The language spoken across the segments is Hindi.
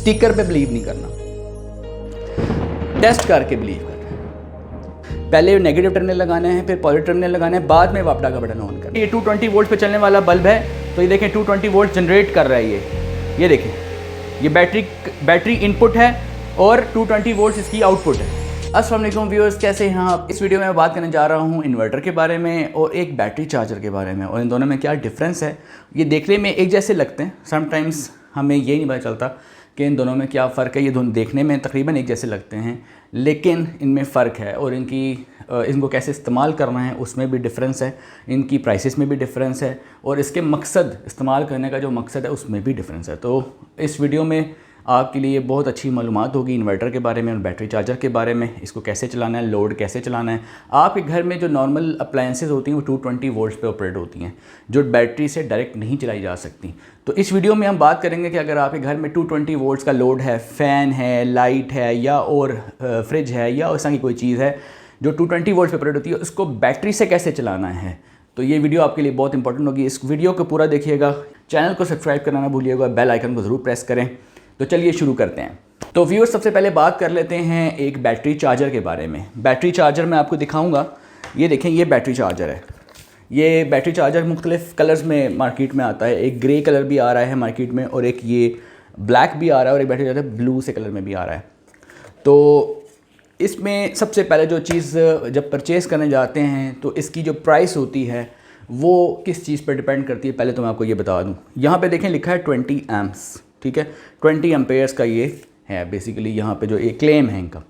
स्टिकर पे बिलीव नहीं करना, टेस्ट करके बिलीव करना। पहले नेगेटिव टर्मिनल लगाना है, फिर पॉजिटिव टर्मिनल लगाना है, बाद में वापडा का बटन ऑन करना है। ये 220 वोल्ट पे चलने वाला बल्ब है, तो ये देखें 220 वोल्ट जनरेट कर रहा है ये देखें, ये बैटरी इनपुट है और 220 वोल्ट इसकी आउटपुट है। अस्सलाम वालेकुम व्यूअर्स, कैसे हैं आप। इस वीडियो में मैं बात करने जा रहा हूं इन्वर्टर के बारे में और एक बैटरी चार्जर के बारे में, और इन दोनों में क्या डिफरेंस है। ये देखने में एक जैसे लगते हैं, समटाइम्स हमें ये नहीं पता चलता कि इन दोनों में क्या फ़र्क है। ये दोनों देखने में तकरीबन एक जैसे लगते हैं, लेकिन इनमें फ़र्क है और इनको कैसे इस्तेमाल करना है उसमें भी डिफरेंस है, इनकी प्राइसेस में भी डिफरेंस है, और इसके मकसद, इस्तेमाल करने का जो मकसद है उसमें भी डिफरेंस है। तो इस वीडियो में आपके लिए बहुत अच्छी मालूमात होगी इन्वर्टर के बारे में और बैटरी चार्जर के बारे में, इसको कैसे चलाना है, लोड कैसे चलाना है। आपके घर में जो नॉर्मल अप्लायंसेस होती हैं वो 220 वोल्ट्स पे ऑपरेट होती हैं, जो बैटरी से डायरेक्ट नहीं चलाई जा सकती। तो इस वीडियो में हम बात करेंगे कि अगर आपके घर में 220 वोल्ट्स का लोड है, फ़ैन है, लाइट है, या और फ्रिज है, या ऐसा की कोई चीज़ है जो 220 वोल्ट्स पे ऑपरेट होती है, उसको बैटरी से कैसे चलाना है। तो ये वीडियो आपके लिए बहुत इंपॉर्टेंट होगी। इस वीडियो को पूरा देखिएगा, चैनल को सब्सक्राइब करना ना भूलिएगा, बेल आइकन को ज़रूर प्रेस करें। तो चलिए शुरू करते हैं। तो व्यूअर्स, सबसे पहले बात कर लेते हैं एक बैटरी चार्जर के बारे में। बैटरी चार्जर मैं आपको दिखाऊंगा। ये देखें, ये बैटरी चार्जर है। ये बैटरी चार्जर मुख्तलिफ़ कलर्स में मार्केट में आता है। एक ग्रे कलर भी आ रहा है मार्केट में, और एक ये ब्लैक भी आ रहा है, और एक बैटरी चार्जर ब्लू से कलर में भी आ रहा है। तो इसमें सबसे पहले जो चीज़ जब परचेज़ करने जाते हैं तो इसकी जो प्राइस होती है वो किस चीज़ पर डिपेंड करती है, पहले तो मैं आपको ये बता दूँ। यहाँ पे देखें लिखा है 20 एम्प्स, ठीक है, 20 एम्पेयर्स का ये है बेसिकली यहाँ पे जो एक क्लेम है इनका।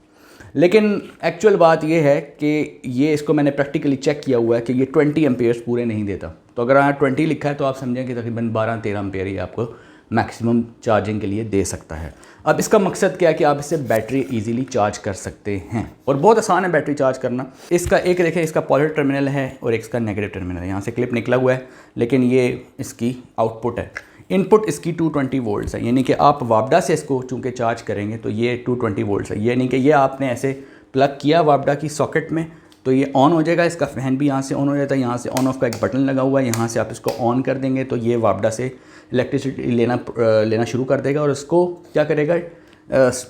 लेकिन एक्चुअल बात ये है कि ये इसको मैंने प्रैक्टिकली चेक किया हुआ है कि ये 20 एम्पेयर्स पूरे नहीं देता। तो अगर यहाँ 20 लिखा है तो आप समझें कि तकरीबन 12-13 एम्पेयर ही आपको मैक्सिमम चार्जिंग के लिए दे सकता है। अब इसका मकसद क्या है कि आप इससे बैटरी इजीली चार्ज कर सकते हैं, और बहुत आसान है बैटरी चार्ज करना। इसका एक देखें, इसका पॉजिटिव टर्मिनल है और एक इसका नेगेटिव टर्मिनल है। यहाँ से क्लिप निकला हुआ है, लेकिन ये इसकी आउटपुट है। इनपुट इसकी 220 वोल्ट्स है, यानी कि आप वापडा से इसको चूँकि चार्ज करेंगे तो ये 220 वोल्ट्स है। यानी कि ये आपने ऐसे प्लग किया वापडा की सॉकेट में तो ये ऑन हो जाएगा। इसका फ़ैन भी यहाँ से ऑन हो जाता है, यहाँ से ऑन ऑफ का एक बटन लगा हुआ है, यहाँ से आप इसको ऑन कर देंगे तो ये वापडा से इलेक्ट्रिसिटी लेना शुरू कर देगा। और इसको क्या करेगा,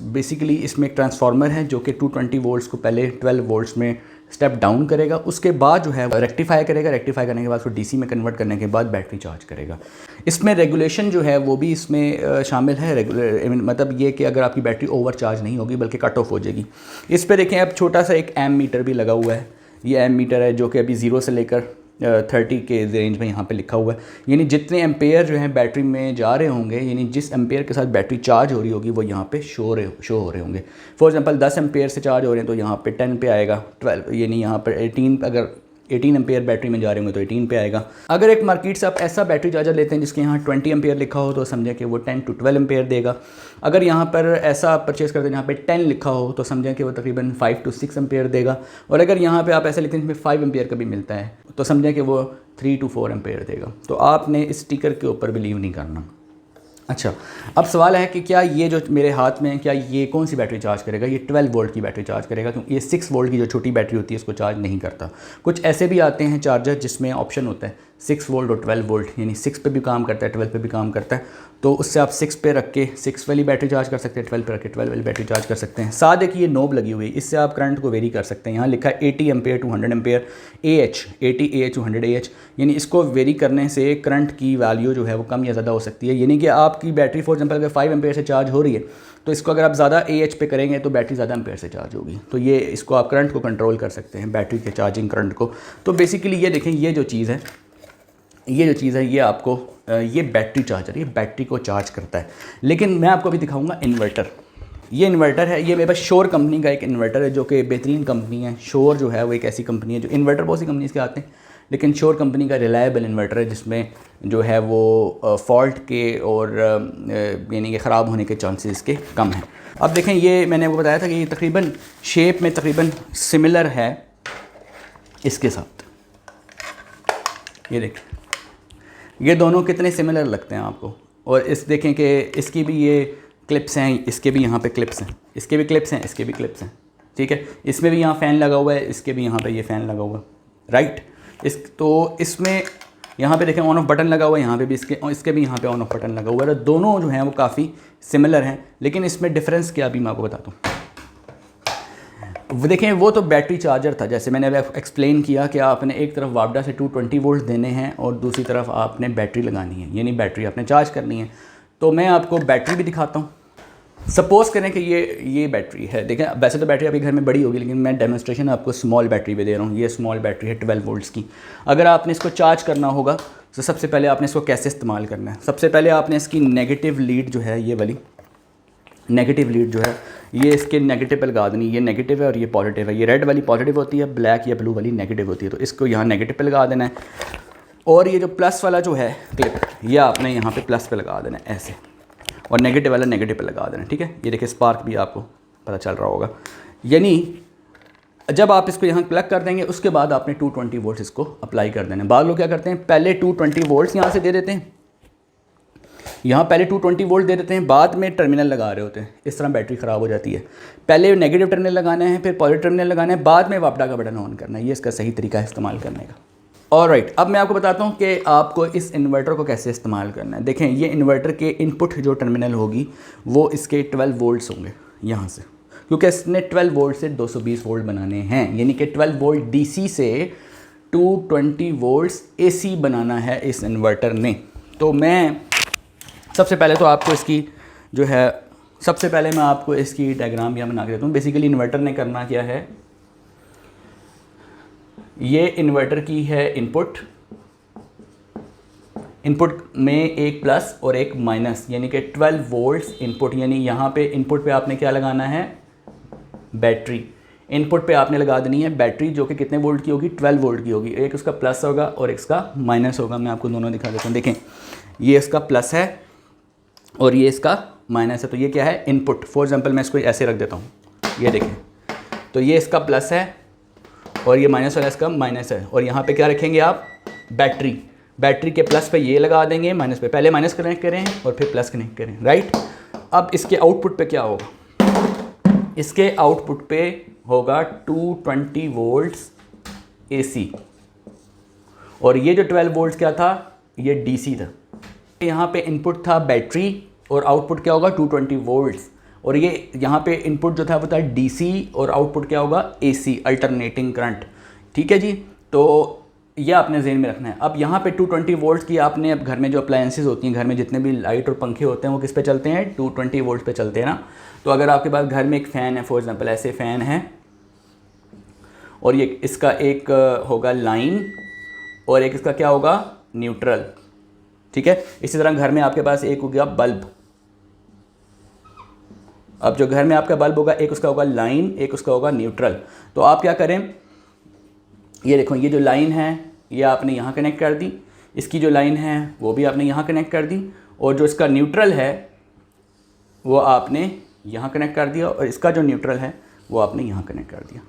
बेसिकली इसमें एक ट्रांसफार्मर है जो कि 220 वोल्ट्स को पहले 12 वोल्ट्स में स्टेप डाउन करेगा, उसके बाद जो है रेक्टिफाई करेगा। रेक्टिफाई करने के बाद फिर डीसी में कन्वर्ट करने के बाद बैटरी चार्ज करेगा। इसमें रेगुलेशन जो है वो भी इसमें शामिल है। मतलब ये कि अगर आपकी बैटरी ओवर चार्ज नहीं होगी बल्कि कट ऑफ हो जाएगी। इस पर देखें, अब छोटा सा एक एम मीटर भी लगा हुआ है। ये एम मीटर है जो कि अभी 0 से लेकर 30 के रेंज में यहाँ पे लिखा हुआ है। यानी जितने एम्पेयर जो हैं बैटरी में जा रहे होंगे, यानी जिस एम्पेयर के साथ बैटरी चार्ज हो रही होगी वो यहाँ पे शो हो रहे होंगे। फॉर एग्जांपल 10 एम्पेयर से चार्ज हो रहे हैं तो यहाँ पे 10 पे आएगा, 12 यानी यहाँ पर 18, अगर 18 एम्पेयर बैटरी में जा रहे होंगे तो 18 पे आएगा। अगर एक मार्केट से आप ऐसा बैटरी चार्जर लेते हैं जिसके यहाँ 20 एम्पेयर लिखा हो तो समझें कि वो 10 to 12 एम्पेयर देगा। अगर यहाँ पर ऐसा परचेस करते हैं जहाँ पे 10 लिखा हो तो समझें कि वो तकरीबन 5 to 6 एम्पेयर देगा। और अगर यहाँ पे आप ऐसे लिखते हैं जिसमें 5 एम्पेयर का भी मिलता है तो समझें कि वो 3 to 4 एम्पेयर देगा। तो आपने इस स्टिकर के ऊपर बिलीव नहीं करना। अच्छा, अब सवाल है कि क्या ये जो मेरे हाथ में है, क्या ये कौन सी बैटरी चार्ज करेगा। ये 12 वोल्ट की बैटरी चार्ज करेगा, क्योंकि ये 6 वोल्ट की जो छोटी बैटरी होती है इसको चार्ज नहीं करता। कुछ ऐसे भी आते हैं चार्जर जिसमें ऑप्शन होता है 6 वोल्ट और 12 वोल्ट, यानी 6 पे भी काम करता है, 12 पे भी काम करता है। तो उससे आप 6 पे रख के 6 वाली बैटरी चार्ज कर सकते हैं, 12 पे रख के 12 वाली बैटरी चार्ज कर सकते हैं। साथ एक ये नोब लगी हुई है, इससे आप करंट को वेरी कर सकते हैं। यहाँ लिखा है 80 ampere to 100 ampere AH, 80 AH to 100 AH, यानी इसको वेरी करने से करंट की वैल्यू जो है वो कम या ज़्यादा हो सकती है। यानी कि आपकी बैटरी फॉर एग्जाम्पल अगर 5 एम्पेयर से चार्ज हो रही है तो इसको अगर आप ज़्यादा AH पे करेंगे तो बैटरी ज़्यादा एम्पेयर से चार्ज होगी। तो ये इसको आप करंट को कंट्रोल कर सकते हैं, बैटरी के चार्जिंग करंट को। तो बेसिकली ये देखें, ये जो चीज़ है ये आपको ये बैटरी चार्जर, ये बैटरी को चार्ज करता है। लेकिन मैं आपको अभी दिखाऊंगा इन्वर्टर। ये इन्वर्टर है, ये मेरे पास शोर कंपनी का एक इन्वर्टर है जो कि बेहतरीन कंपनी है। शोर जो है वो एक ऐसी कंपनी है जो इन्वर्टर बहुत सी कंपनीज़ के आते हैं, लेकिन शोर कंपनी का रिलायबल इन्वर्टर है जिसमें जो है वो फॉल्ट के और यानी कि ख़राब होने के चांसेस इसके कम हैं। अब देखें, ये मैंने आपको बताया था कि ये तकरीबन शेप में तकरीबन सिमिलर है इसके साथ। ये देखें, ये दोनों कितने सिमिलर लगते हैं आपको। और इस देखें कि इसकी भी ये क्लिप्स हैं, इसके भी यहाँ पे क्लिप्स हैं, इसके भी क्लिप्स हैं, इसके भी क्लिप्स हैं, ठीक है। इसमें भी यहाँ फ़ैन लगा हुआ है, इसके भी यहाँ पे ये फ़ैन लगा हुआ है, राइट। तो इसमें यहाँ पे देखें ऑन ऑफ बटन लगा हुआ है, यहाँ पे भी इसके भी यहाँ पे ऑन ऑफ बटन लगा हुआ है। तो दोनों जो हैं वो काफ़ी सिमिलर हैं, लेकिन इसमें डिफरेंस क्या अभी मैं आपको बताता हूँ। वो देखें, वो तो बैटरी चार्जर था, जैसे मैंने एक्सप्लेन किया कि आपने एक तरफ वापडा से 220 वोल्ट देने हैं और दूसरी तरफ आपने बैटरी लगानी है, यानी बैटरी आपने चार्ज करनी है। तो मैं आपको बैटरी भी दिखाता हूँ। सपोज़ करें कि ये बैटरी है, देखें वैसे तो बैटरी आपके घर में बड़ी होगी, लेकिन मैं डेमोन्स्ट्रेशन आपको स्मॉल बैटरी पे दे रहा हूँ। ये स्मॉल बैटरी है 12 वोल्ट्स की। अगर आपने इसको चार्ज करना होगा तो सबसे पहले आपने इसको कैसे इस्तेमाल करना है। सबसे पहले आपने इसकी नेगेटिव लीड जो है, ये वाली नेगेटिव लीड जो है, ये इसके नेगेटिव पे लगा देनी। ये नेगेटिव है और ये पॉजिटिव है। ये रेड वाली पॉजिटिव होती है, ब्लैक या ब्लू वाली नेगेटिव होती है। तो इसको यहाँ नेगेटिव पे लगा देना है, और ये जो प्लस वाला जो है क्लिप, ये आपने यहाँ पे प्लस पे लगा देना है ऐसे, और नेगेटिव वाला नेगेटिव पे लगा देना। ठीक है, ये देखिए स्पार्क भी आपको पता चल रहा होगा। यानी जब आप इसको यहाँ प्लग कर देंगे, उसके बाद आपने 220 वोल्ट इसको अप्लाई कर देना है। बाद लोग क्या करते हैं, पहले 220 वोल्ट यहाँ से दे देते हैं, यहाँ पहले 220 वोल्ट दे देते हैं, बाद में टर्मिनल लगा रहे होते हैं। इस तरह बैटरी ख़राब हो जाती है। पहले नेगेटिव टर्मिनल लगाना है, फिर पॉजिटिव टर्मिनल लगाना है, बाद में वापडा का बटन ऑन करना है। ये इसका सही तरीका है इस्तेमाल करने का। ऑलराइट, अब मैं आपको बताता हूँ कि आपको इस इन्वर्टर को कैसे इस्तेमाल करना है। देखें, ये इन्वर्टर के इनपुट जो टर्मिनल होगी वो इसके 12 वोल्ट्स होंगे यहाँ से, क्योंकि इसने 12 वोल्ट से 220 वोल्ट बनाने हैं, यानी कि 12 वोल्ट डीसी से 220 वोल्ट्स एसी बनाना है इस इन्वर्टर ने। तो मैं सबसे पहले तो आपको इसकी जो है, सबसे पहले मैं आपको इसकी डायग्राम यहाँ बना के देता हूँ। बेसिकली इन्वर्टर ने करना क्या है, ये इन्वर्टर की है इनपुट में एक प्लस और एक माइनस, यानी कि 12 वोल्ट्स इनपुट। यानी यहाँ पे इनपुट पे आपने क्या लगाना है, बैटरी। इनपुट पे आपने लगा देनी है बैटरी, जो कि कितने वोल्ट की होगी, 12 वोल्ट की होगी। एक उसका प्लस होगा और एक इसका माइनस होगा। मैं आपको दोनों दिखा देता हूँ। देखें, ये इसका प्लस है और ये इसका माइनस है। तो ये क्या है, इनपुट। फॉर एग्जांपल मैं इसको ऐसे रख देता हूँ, ये देखें, तो ये इसका प्लस है और ये माइनस वाला इसका माइनस है। और यहाँ पे क्या रखेंगे आप, बैटरी। बैटरी के प्लस पे ये लगा देंगे, माइनस पे पहले माइनस कनेक्ट करें और फिर प्लस कनेक्ट करें, राइट। अब इसके आउटपुट पे क्या होगा, इसके आउटपुट पे होगा 220 वोल्ट्स एसी, और ये जो 12 वोल्ट्स क्या था, ये डीसी था। यहाँ पे इनपुट था बैटरी और आउटपुट क्या होगा, 220 वोल्ट्स। और ये यहाँ पे इनपुट जो था वो था डीसी और आउटपुट क्या होगा, एसी, अल्टरनेटिंग करंट। ठीक है जी, तो ये आपने ज़हन में रखना है। अब यहाँ पे 220 वोल्ट की आपने, अब घर में जो अप्लायंसेस होती हैं, घर में जितने भी लाइट और पंखे होते हैं वो किस पे चलते हैं, 220 वोल्ट पे चलते हैं ना। तो अगर आपके पास घर में एक फ़ैन है, फॉर एग्जांपल ऐसे फ़ैन है, और ये इसका एक होगा लाइन और एक इसका क्या होगा, न्यूट्रल। ठीक है, इसी तरह घर में आपके पास एक हो गया बल्ब। अब जो घर में आपका बल्ब होगा, एक उसका होगा लाइन, एक उसका होगा न्यूट्रल। तो आप क्या करें, ये देखो, ये जो लाइन है ये आपने यहाँ कनेक्ट कर दी, इसकी जो लाइन है वो भी आपने यहाँ कनेक्ट कर दी, और जो इसका न्यूट्रल है वो आपने यहाँ कनेक्ट कर दिया, और इसका जो न्यूट्रल है वो आपने यहाँ कनेक्ट कर दिया।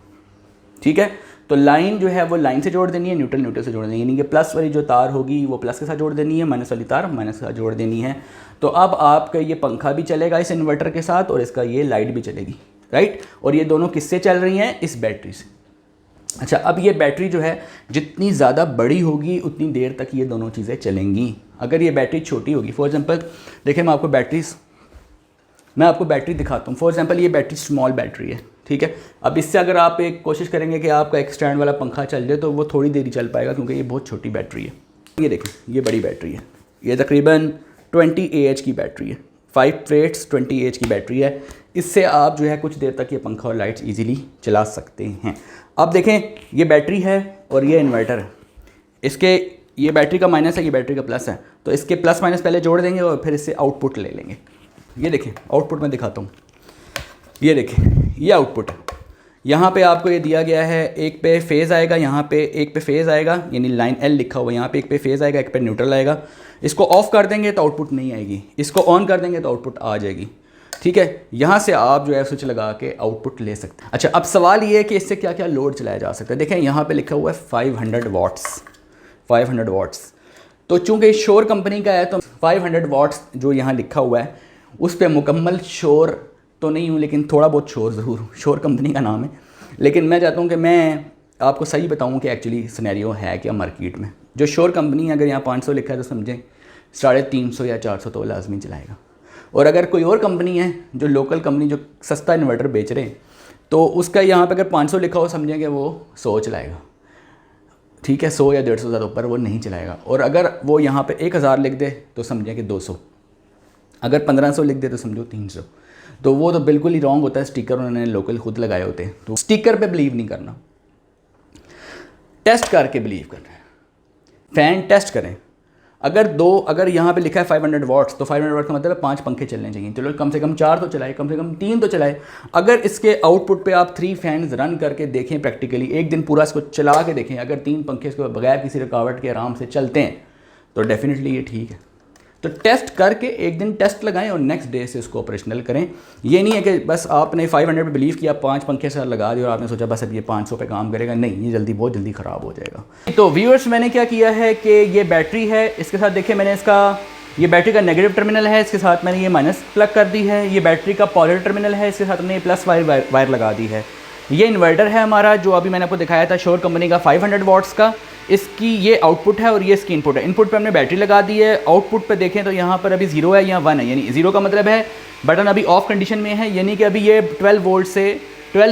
ठीक है, तो लाइन जो है वो लाइन से जोड़ देनी है, न्यूट्रल न्यूट्रल से जोड़ देनी है, यानी कि प्लस वाली जो तार होगी वो प्लस के साथ जोड़ देनी है, माइनस वाली तार माइनस के साथ जोड़ देनी है। तो अब आपका ये पंखा भी चलेगा इस इन्वर्टर के साथ, और इसका ये लाइट भी चलेगी, राइट। और ये दोनों किससे चल रही हैं, इस बैटरी से। अच्छा, अब ये बैटरी जो है जितनी ज़्यादा बड़ी होगी उतनी देर तक ये दोनों चीज़ें चलेंगी। अगर ये बैटरी छोटी होगी, फॉर एग्जांपल देखिए, मैं आपको बैटरी दिखाता हूँ। फॉर एग्जांपल ये बैटरी स्मॉल बैटरी है, ठीक है। अब इससे अगर आप एक कोशिश करेंगे कि आपका एक स्टैंड वाला पंखा चल जाए, तो वो थोड़ी देर ही चल पाएगा, क्योंकि ये बहुत छोटी बैटरी है। ये देखें, ये बड़ी बैटरी है, ये तकरीबन 20 AH की बैटरी है, 5 प्लेट्स 20 AH की बैटरी है। इससे आप जो है कुछ देर तक ये पंखा और लाइट्स इजीली चला सकते हैं। अब देखें, ये बैटरी है और ये इन्वर्टर है। इसके ये बैटरी का माइनस है, ये बैटरी का प्लस है, तो इसके प्लस माइनस पहले जोड़ देंगे और फिर इससे आउटपुट ले लेंगे। ये देखें, आउटपुट मैं दिखाता हूँ। ये देखें, ये आउटपुट यहाँ पे आपको ये दिया गया है, एक पे फेज़ आएगा, यहाँ पे एक पे फेज़ आएगा, यानी लाइन L लिखा हुआ है, यहाँ पे एक पे फेज़ आएगा, एक पे न्यूट्रल आएगा। इसको ऑफ़ कर देंगे तो आउटपुट नहीं आएगी, इसको ऑन कर देंगे तो आउटपुट आ जाएगी। ठीक है, यहाँ से आप जो है स्विच लगा के आउटपुट ले सकते हैं। अच्छा, अब सवाल ये है कि इससे क्या क्या लोड चलाया जा सकता है। देखें, यहाँ पे लिखा हुआ है 500 वाट्स। तो चूँकि शोर कंपनी का है, तो 500 वाट्स जो यहाँ लिखा हुआ है उस पर मुकम्मल शोर तो नहीं हूँ, लेकिन थोड़ा बहुत शोर ज़रूर हूँ। शोर कंपनी का नाम है, लेकिन मैं चाहता हूँ कि मैं आपको सही बताऊँ कि एक्चुअली सिनेरियो है क्या मार्केट में। जो श्योर कंपनी है, अगर यहाँ 500 लिखा है तो समझें 350 या 400 तो लाजमी चलाएगा। और अगर कोई और कंपनी है जो लोकल कंपनी जो सस्ता इन्वर्टर बेच रहे हैं तो उसका यहाँ पे अगर 500 लिखा हो समझें कि वो 100 चलाएगा, ठीक है, 100 या 150 ज़्यादा ऊपर वो नहीं चलाएगा। और अगर वो यहाँ पे 1000 लिख दे तो समझें कि 200, अगर 1500 लिख दे तो समझो 300। तो वो तो बिल्कुल ही रॉन्ग होता है, स्टिकर उन्होंने लोकल खुद लगाए होते हैं। तो स्टिकर पे बिलीव नहीं करना, टेस्ट करके बिलीव करना है। फ़ैन टेस्ट करें, अगर यहाँ पे लिखा है 500 वाट्स तो 500 वाट का मतलब 5 पंखे चलने चाहिए। चलो कम से कम 4 तो चलाए, कम से कम 3 तो चलाए। अगर इसके आउटपुट पे आप 3 फैंस रन करके देखें, प्रैक्टिकली एक दिन पूरा इसको चला के देखें, अगर 3 पंखे इसको बगैर किसी रुकावट के आराम से चलते हैं तो डेफिनेटली ये ठीक है। तो टेस्ट करके एक दिन टेस्ट लगाएं और नेक्स्ट डे से इसको ऑपरेशनल करें। ये नहीं है कि बस आपने 500 पे बिलीव किया, 5 पंखे से लगा दिए और आपने सोचा बस अब ये 500 पे काम करेगा। नहीं, ये बहुत जल्दी ख़राब हो जाएगा। तो व्यूअर्स, मैंने क्या किया है कि ये बैटरी है, इसके साथ देखिए मैंने ये बैटरी का नेगेटिव टर्मिनल है, इसके साथ मैंने ये माइनस प्लग कर दी है। ये बैटरी का पॉजिटिव टर्मिनल है, इसके साथ हमने प्लस वायर लगा दी है। ये इन्वर्टर है हमारा जो अभी मैंने आपको दिखाया था श्योर कंपनी का 500 वाट्स का। इसकी ये आउटपुट है और ये इसकी इनपुट है। इनपुट पे हमने बैटरी लगा दी है। आउटपुट पे देखें तो यहाँ पर अभी 0 है, यहाँ 1 है, यानी 0 का मतलब है बटन अभी ऑफ कंडीशन में है, यानी कि अभी ये 12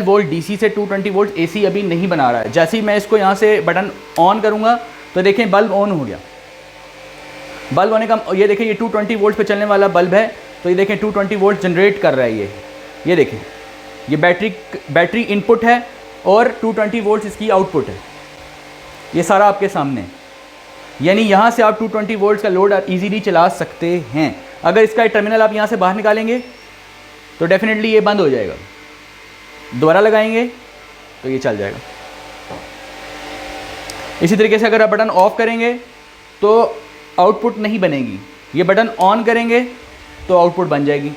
वोल्ट डीसी से 220 वोल्ट एसी अभी नहीं बना रहा है। जैसे ही मैं इसको यहाँ से बटन ऑन करूँगा तो देखें बल्ब ऑन हो गया। बल्ब होने का ये देखें, ये 220 वोल्ट पे चलने वाला बल्ब है, तो ये देखें 220 वोल्ट जनरेट कर रहा है। ये देखें, ये बैटरी इनपुट है और 220 वोल्ट इसकी आउटपुट है। ये सारा आपके सामने है, यानी यहाँ से आप 220 वोल्ट का लोड इजीली चला सकते हैं। अगर इसका टर्मिनल आप यहाँ से बाहर निकालेंगे तो डेफिनेटली ये बंद हो जाएगा, दोबारा लगाएंगे तो ये चल जाएगा। इसी तरीके से अगर आप बटन ऑफ करेंगे तो आउटपुट नहीं बनेगी, ये बटन ऑन करेंगे तो आउटपुट बन जाएगी।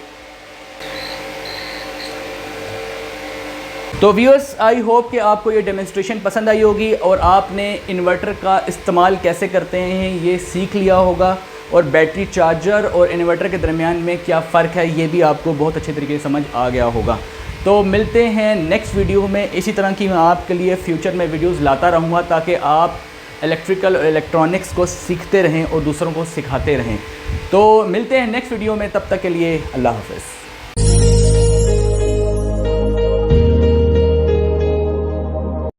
तो व्यूअर्स, आई होप कि आपको ये डेमोन्स्ट्रेशन पसंद आई होगी और आपने इन्वर्टर का इस्तेमाल कैसे करते हैं ये सीख लिया होगा, और बैटरी चार्जर और इन्वर्टर के दरमियान में क्या फ़र्क है ये भी आपको बहुत अच्छे तरीके से समझ आ गया होगा। तो मिलते हैं नेक्स्ट वीडियो में। इसी तरह की मैं आपके लिए फ्यूचर में वीडियोज़ लाता रहूँगा ताकि आप इलेक्ट्रिकल और इलेक्ट्रॉनिक्स को सीखते रहें और दूसरों को सिखाते रहें। तो मिलते हैं नेक्स्ट वीडियो में, तब तक के लिए अल्लाह हाफ़िज़।